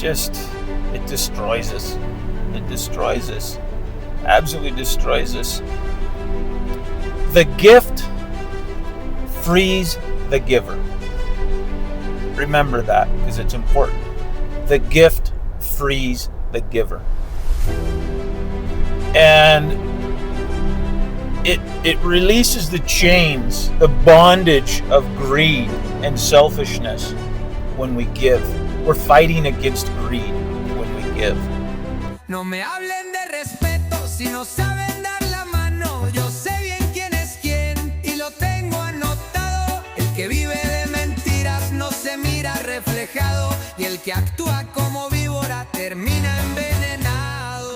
it destroys us. It destroys us. Absolutely destroys us. The gift frees the giver. Remember that, because it's important. The gift frees the giver. And it releases the chains, the bondage of greed and selfishness when we give. We're fighting against greed when we give. No me hablen de respeto si no saben dar la mano. Yo sé bien quién es quién y lo tengo anotado. El que vive de mentiras no se mira reflejado y el que actúa como víbora termina envenenado.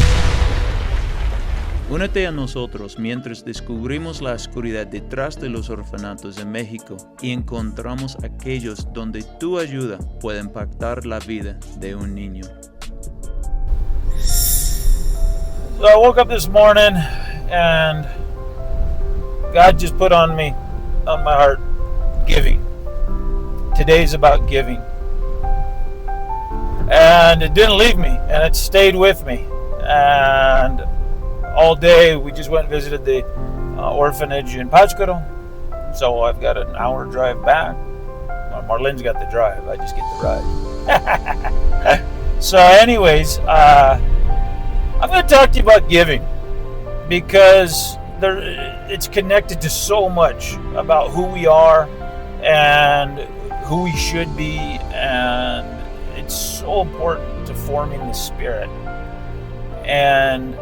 Únete a nosotros mientras descubrimos la oscuridad detrás de los orfanatos de México y encontramos aquellos donde tu ayuda puede impactar la vida de un niño. So I woke up this morning and God just put on my heart, giving. Today's about giving. And it didn't leave me, and it stayed with me. And all day we just went and visited the orphanage in Pátzcuaro. So I've got an hour drive back. Well, Marlene's got the drive, I just get the ride. So anyways, I'm going to talk to you about giving, because it's connected to so much about who we are and who we should be, and it's so important to forming the spirit. And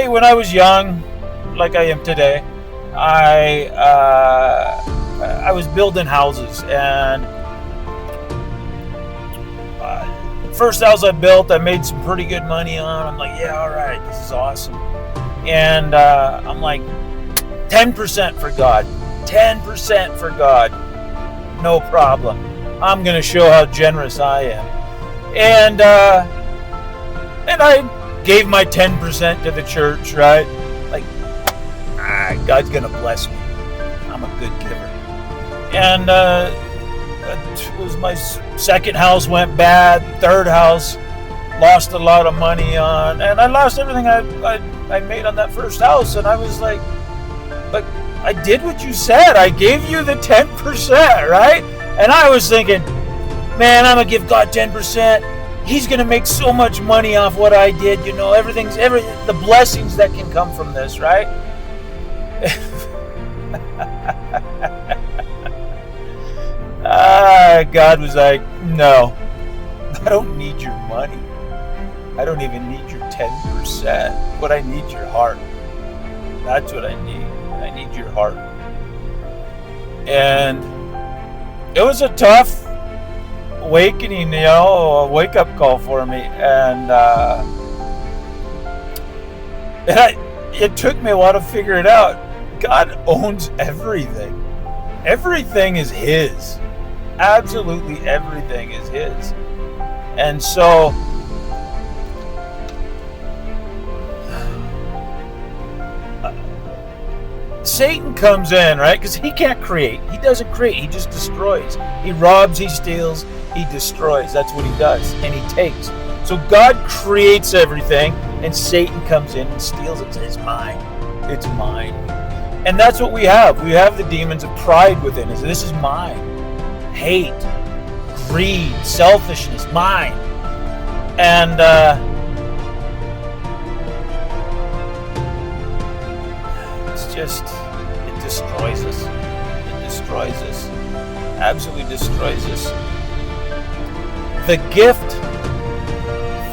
when I was young, like I am today, I was building houses, and first house I built, I made some pretty good money on. I'm like, yeah, all right, this is awesome. And I'm like, 10% for God, 10% for God, no problem. I'm gonna show how generous I am. And I gave my 10% to the church, right? Like, God's gonna bless me. I'm a good giver. And it was my second house went bad, third house lost a lot of money on, and I lost everything I made on that first house. And I was like, but I did what you said. I gave you the 10%, right? And I was thinking, man, I'm gonna give God 10%. He's gonna make so much money off what I did, you know, the blessings that can come from this, right? God was like, no, I don't need your money. I don't even need your 10%. What I need, your heart. That's what I need. I need your heart. And it was a tough awakening, you know, a wake-up call for me. And it took me a while to figure it out. God owns everything. Everything is His. Absolutely everything is His. And so Satan comes in, right? Because he can't create. He doesn't create. He just destroys. He robs, he steals, he destroys. That's what he does. And he takes. So God creates everything, and Satan comes in and steals it. It's mine. It's mine. And that's what we have. We have the demons of pride within us. This is mine. Hate, greed, selfishness, mine. And it destroys us. It destroys us. Absolutely destroys us. The gift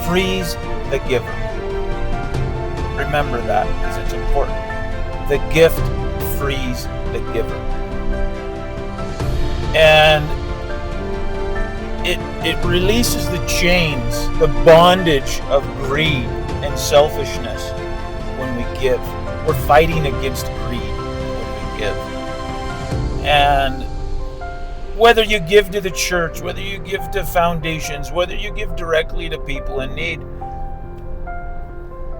frees the giver. Remember that, because it's important. The gift frees the giver. And it releases the chains, the bondage of greed and selfishness when we give. We're fighting against greed when we give. And whether you give to the church, whether you give to foundations, whether you give directly to people in need,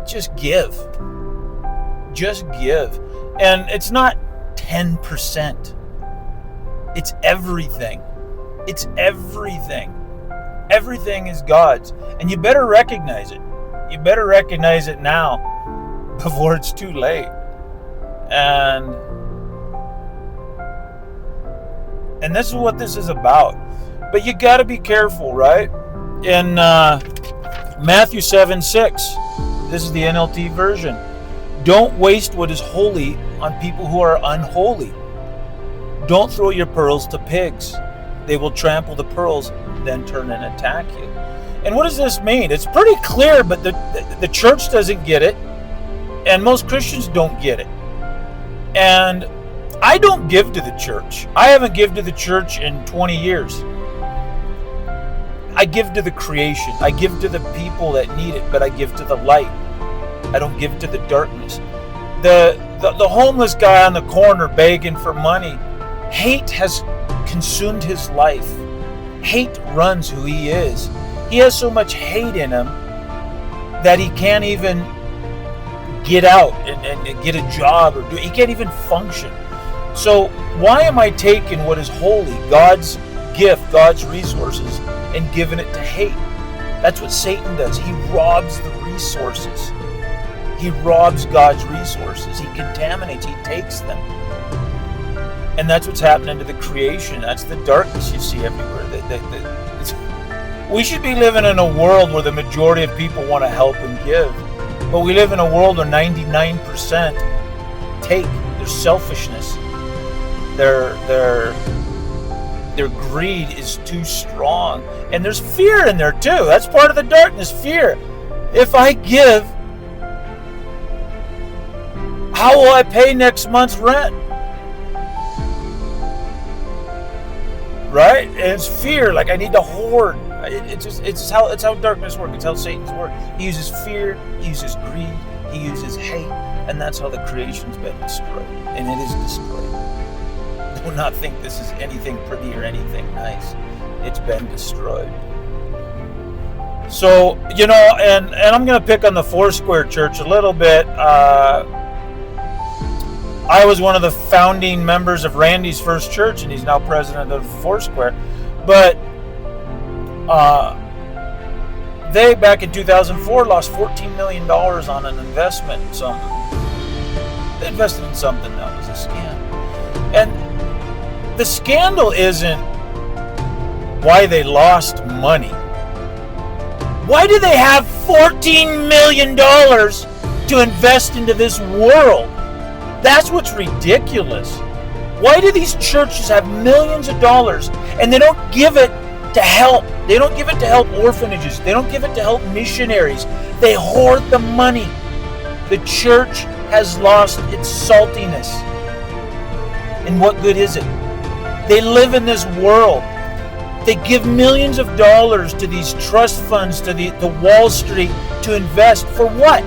just give. Just give. And it's not 10%. It's everything. It's everything. Everything is God's. And you better recognize it. You better recognize it now before it's too late. And this is what this is about. But you got to be careful, right? In Matthew 7:6, this is the NLT version. Don't waste what is holy on people who are unholy. Don't throw your pearls to pigs. They will trample the pearls, then turn and attack you. And what does this mean? It's pretty clear, but the church doesn't get it. And most Christians don't get it. And I don't give to the church. I haven't given to the church in 20 years. I give to the creation. I give to the people that need it, but I give to the light. I don't give to the darkness. The homeless guy on the corner begging for money, hate has consumed his life. Hate runs who he is. He has so much hate in him that he can't even get out and get a job, or he can't even function. So why am I taking what is holy, God's gift, God's resources, and giving it to hate? That's what Satan does. He robs the resources. He robs God's resources. He contaminates. He takes them. And that's what's happening to the creation. That's the darkness you see everywhere. We should be living in a world where the majority of people want to help and give. But we live in a world where 99% take. Their selfishness, their greed is too strong. And there's fear in there too. That's part of the darkness, fear. If I give, how will I pay next month's rent? Right? And it's fear, like I need to hoard. It's how darkness works. It's how Satan's work. He uses fear, he uses greed, he uses hate, and that's how the creation's been destroyed. And it is destroyed. Do not think this is anything pretty or anything nice. It's been destroyed. So, and I'm going to pick on the Foursquare church a little bit. I was one of the founding members of Randy's first church, and he's now president of Foursquare. But they, back in 2004, lost $14 million on an investment in something. They invested in something that was a scam. And the scandal isn't why they lost money. Why do they have $14 million to invest into this world? That's what's ridiculous. Why do these churches have millions of dollars and they don't give it to help? They don't give it to help orphanages. They don't give it to help missionaries. They hoard the money. The church has lost its saltiness. And what good is it? They live in this world. They give millions of dollars to these trust funds, to the Wall Street, to invest. For what?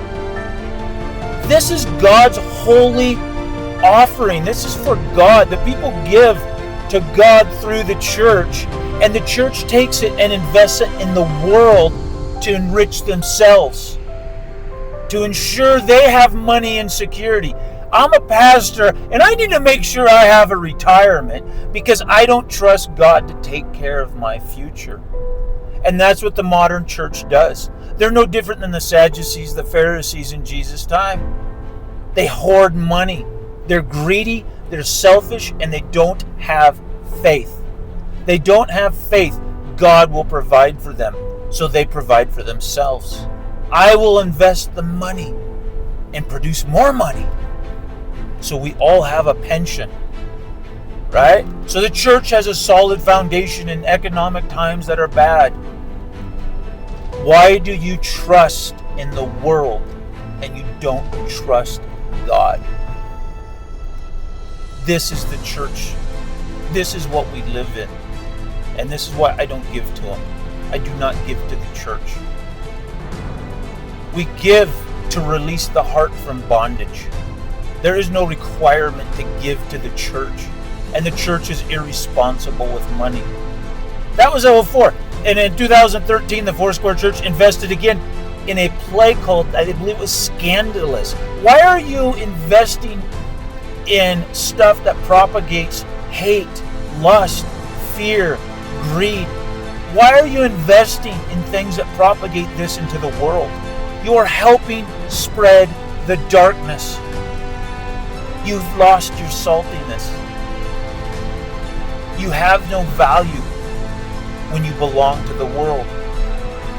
This is God's holy offering. This is for God. The people give to God through the church, and the church takes it and invests it in the world to enrich themselves, to ensure they have money and security. I'm a pastor, and I need to make sure I have a retirement because I don't trust God to take care of my future. And that's what the modern church does. They're no different than the Sadducees, the Pharisees in Jesus' time. They hoard money. They're greedy, they're selfish, and they don't have faith. They don't have faith. God will provide for them, so they provide for themselves. I will invest the money and produce more money, so we all have a pension, right? So the church has a solid foundation in economic times that are bad. Why do you trust in the world and you don't trust God? This is the church. This is what we live in. And this is why I don't give to them. I do not give to the church. We give to release the heart from bondage. There is no requirement to give to the church. And the church is irresponsible with money. That was 2004. And in 2013, the Foursquare Church invested again in a play called, I believe it was Scandalous. Why are you investing in stuff that propagates hate, lust, fear, greed? Why are you investing in things that propagate this into the world? You are helping spread the darkness. You've lost your saltiness. You have no value when you belong to the world.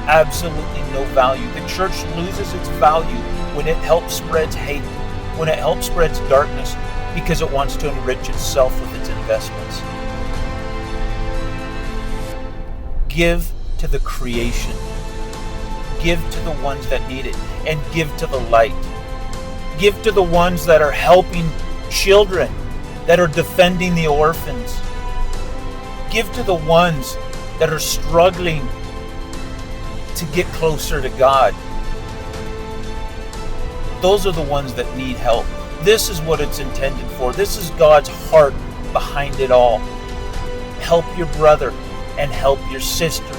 Absolutely no value. The church loses its value when it helps spreads hate, when it helps spreads darkness, because it wants to enrich itself with its investments. Give to the creation. Give to the ones that need it, and give to the light. Give to the ones that are helping children, that are defending the orphans. Give to the ones that are struggling to get closer to God. Those are the ones that need help. This is what it's intended for. This is God's heart behind it all. Help your brother and help your sister.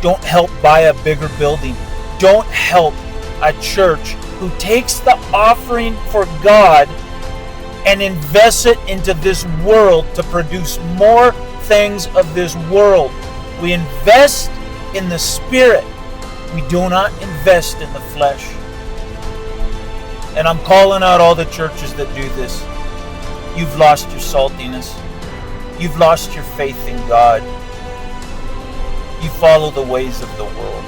Don't help buy a bigger building. Don't help a church who takes the offering for God and invests it into this world to produce more things of this world. We invest in the Spirit. We do not invest in the flesh. And I'm calling out all the churches that do this. You've lost your saltiness. You've lost your faith in God. You follow the ways of the world.